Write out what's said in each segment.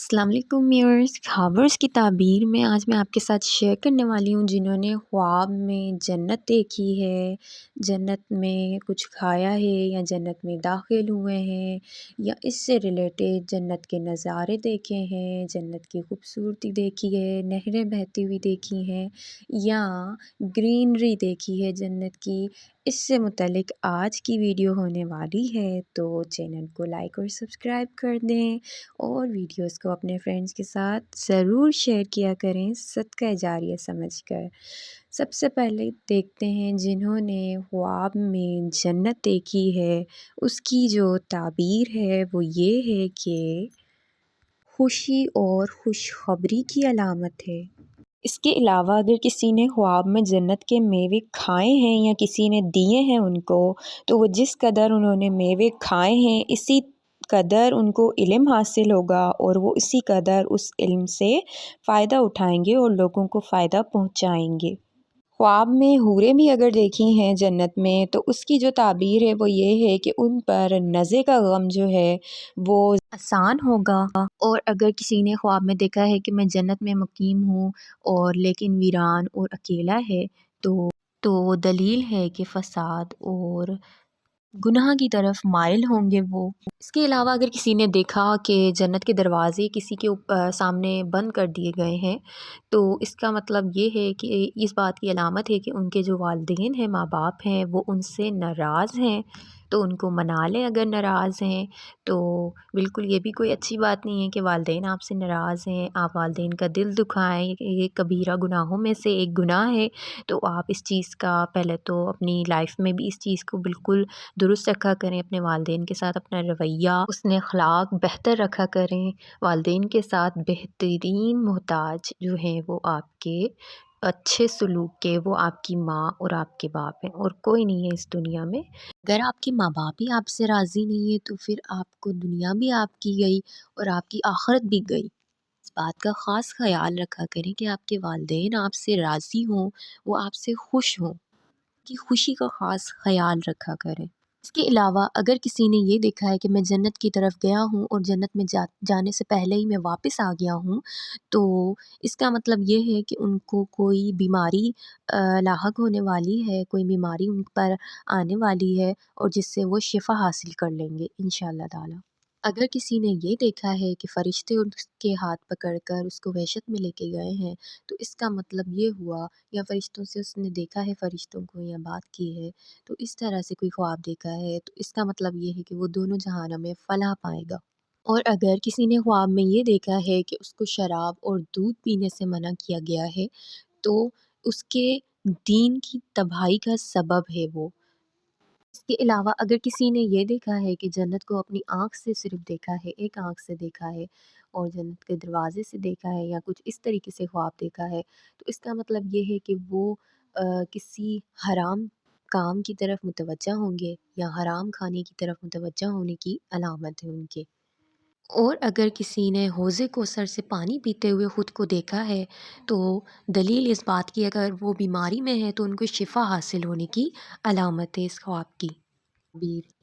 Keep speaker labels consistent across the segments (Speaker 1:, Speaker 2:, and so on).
Speaker 1: السلام علیکم ویورز، خوابرز کی تعبیر میں آج میں آپ کے ساتھ شیئر کرنے والی ہوں جنہوں نے خواب میں جنت دیکھی ہے، جنت میں کچھ کھایا ہے یا جنت میں داخل ہوئے ہیں یا اس سے ریلیٹڈ جنت کے نظارے دیکھے ہیں، جنت کی خوبصورتی دیکھی ہے، نہریں بہتی ہوئی دیکھی ہیں یا گرینری دیکھی ہے جنت کی۔ اس سے متعلق آج کی ویڈیو ہونے والی ہے، تو چینل کو لائک اور سبسکرائب کر دیں اور ویڈیوز کو اپنے فرینڈز کے ساتھ ضرور شیئر کیا کریں صدقہ جاریہ سمجھ کر۔ سب سے پہلے دیکھتے ہیں جنہوں نے خواب میں جنت دیکھی ہے اس کی جو تعبیر ہے وہ یہ ہے کہ خوشی اور خوشخبری کی علامت ہے۔ اس کے علاوہ اگر کسی نے خواب میں جنت کے میوے کھائے ہیں یا کسی نے دیے ہیں ان کو، تو وہ جس قدر انہوں نے میوے کھائے ہیں اسی قدر ان کو علم حاصل ہوگا اور وہ اسی قدر اس علم سے فائدہ اٹھائیں گے اور لوگوں کو فائدہ پہنچائیں گے۔ خواب میں حوریں بھی اگر دیکھی ہیں جنت میں تو اس کی جو تعبیر ہے وہ یہ ہے کہ ان پر نزے کا غم جو ہے وہ آسان ہوگا۔ اور اگر کسی نے خواب میں دیکھا ہے کہ میں جنت میں مقیم ہوں اور لیکن ویران اور اکیلا ہے تو دلیل ہے کہ فساد اور گناہ کی طرف مائل ہوں گے وہ۔ اس کے علاوہ اگر کسی نے دیکھا کہ جنت کے دروازے کسی کے سامنے بند کر دیے گئے ہیں، تو اس کا مطلب یہ ہے کہ اس بات کی علامت ہے کہ ان کے جو والدین ہیں، ماں باپ ہیں، وہ ان سے ناراض ہیں، تو ان کو منا لیں اگر ناراض ہیں۔ تو بالکل یہ بھی کوئی اچھی بات نہیں ہے کہ والدین آپ سے ناراض ہیں، آپ والدین کا دل دکھائیں، یہ کبیرہ گناہوں میں سے ایک گناہ ہے۔ تو آپ اس چیز کا پہلے تو اپنی لائف میں بھی اس چیز کو بالکل درست رکھا کریں، اپنے والدین کے ساتھ اپنا رویہ، حسن اخلاق بہتر رکھا کریں۔ والدین کے ساتھ بہترین محتاج جو ہیں وہ آپ کے اچھے سلوک کے، وہ آپ کی ماں اور آپ کے باپ ہیں، اور کوئی نہیں ہے اس دنیا میں۔ اگر آپ کے ماں باپ ہی آپ سے راضی نہیں ہے تو پھر آپ کو دنیا بھی آپ کی گئی اور آپ کی آخرت بھی گئی۔ اس بات کا خاص خیال رکھا کریں کہ آپ کے والدین آپ سے راضی ہوں، وہ آپ سے خوش ہوں، کی خوشی کا خاص خیال رکھا کریں۔ اس کے علاوہ اگر کسی نے یہ دیکھا ہے کہ میں جنت کی طرف گیا ہوں اور جنت میں جانے سے پہلے ہی میں واپس آ گیا ہوں، تو اس کا مطلب یہ ہے کہ ان کو کوئی بیماری لاحق ہونے والی ہے، کوئی بیماری ان پر آنے والی ہے اور جس سے وہ شفا حاصل کر لیں گے انشاءاللہ تعالی۔ اگر کسی نے یہ دیکھا ہے کہ فرشتے اس کے ہاتھ پکڑ کر اس کو وحشت میں لے کے گئے ہیں، تو اس کا مطلب یہ ہوا، یا فرشتوں سے اس نے دیکھا ہے فرشتوں کو یا بات کی ہے، تو اس طرح سے کوئی خواب دیکھا ہے تو اس کا مطلب یہ ہے کہ وہ دونوں جہانوں میں فلاح پائے گا۔ اور اگر کسی نے خواب میں یہ دیکھا ہے کہ اس کو شراب اور دودھ پینے سے منع کیا گیا ہے، تو اس کے دین کی تباہی کا سبب ہے وہ۔ اس کے علاوہ اگر کسی نے یہ دیکھا ہے کہ جنت کو اپنی آنکھ سے صرف دیکھا ہے، ایک آنکھ سے دیکھا ہے اور جنت کے دروازے سے دیکھا ہے یا کچھ اس طریقے سے خواب دیکھا ہے، تو اس کا مطلب یہ ہے کہ وہ کسی حرام کام کی طرف متوجہ ہوں گے یا حرام کھانے کی طرف متوجہ ہونے کی علامت ہے ان کے۔ اور اگر کسی نے حوض کوثر سے پانی پیتے ہوئے خود کو دیکھا ہے، تو دلیل اس بات کی اگر وہ بیماری میں ہے تو ان کو شفا حاصل ہونے کی علامت ہے اس خواب کی تعبیر۔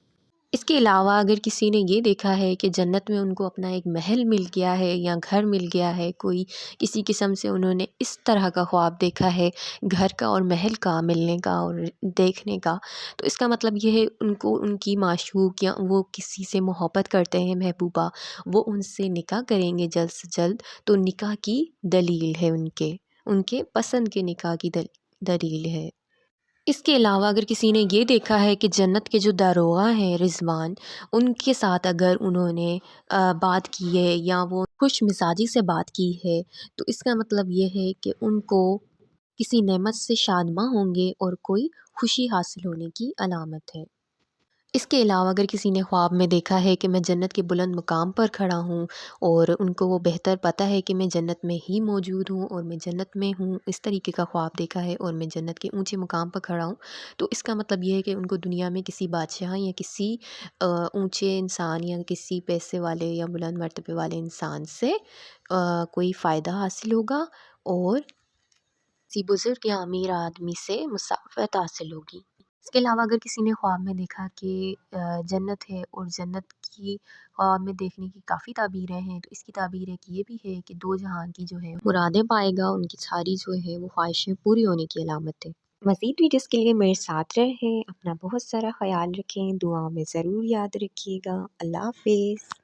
Speaker 1: اس کے علاوہ اگر کسی نے یہ دیکھا ہے کہ جنت میں ان کو اپنا ایک محل مل گیا ہے یا گھر مل گیا ہے، کوئی کسی قسم سے انہوں نے اس طرح کا خواب دیکھا ہے گھر کا اور محل کا ملنے کا اور دیکھنے کا، تو اس کا مطلب یہ ہے ان کو ان کی معشوق یا وہ کسی سے محبت کرتے ہیں محبوبہ، وہ ان سے نکاح کریں گے جلد سے جلد، تو نکاح کی دلیل ہے ان کے پسند کے نکاح کی دلیل ہے۔ اس کے علاوہ اگر کسی نے یہ دیکھا ہے کہ جنت کے جو داروغہ ہیں رضوان، ان کے ساتھ اگر انہوں نے بات کی ہے یا وہ خوش مزاجی سے بات کی ہے، تو اس کا مطلب یہ ہے کہ ان کو کسی نعمت سے شادماں ہوں گے اور کوئی خوشی حاصل ہونے کی علامت ہے۔ اس کے علاوہ اگر کسی نے خواب میں دیکھا ہے کہ میں جنت کے بلند مقام پر کھڑا ہوں اور ان کو وہ بہتر پتہ ہے کہ میں جنت میں ہی موجود ہوں اور میں جنت میں ہوں، اس طریقے کا خواب دیکھا ہے اور میں جنت کے اونچے مقام پر کھڑا ہوں، تو اس کا مطلب یہ ہے کہ ان کو دنیا میں کسی بادشاہ یا کسی اونچے انسان یا کسی پیسے والے یا بلند مرتبے والے انسان سے کوئی فائدہ حاصل ہوگا اور کسی بزرگ یا امیر آدمی سے مساعفت حاصل ہوگی۔ اس کے علاوہ اگر کسی نے خواب میں دیکھا کہ جنت ہے اور جنت کی خواب میں دیکھنے کی کافی تعبیریں ہیں، تو اس کی تعبیر ایک یہ بھی ہے کہ دو جہان کی جو ہے مرادیں پائے گا، ان کی ساری جو ہے وہ خواہشیں پوری ہونے کی علامت ہے۔ مزید ویڈیوز کے لیے میرے ساتھ رہیں، اپنا بہت سارا خیال رکھیں، دعا میں ضرور یاد رکھیے گا۔ اللہ حافظ۔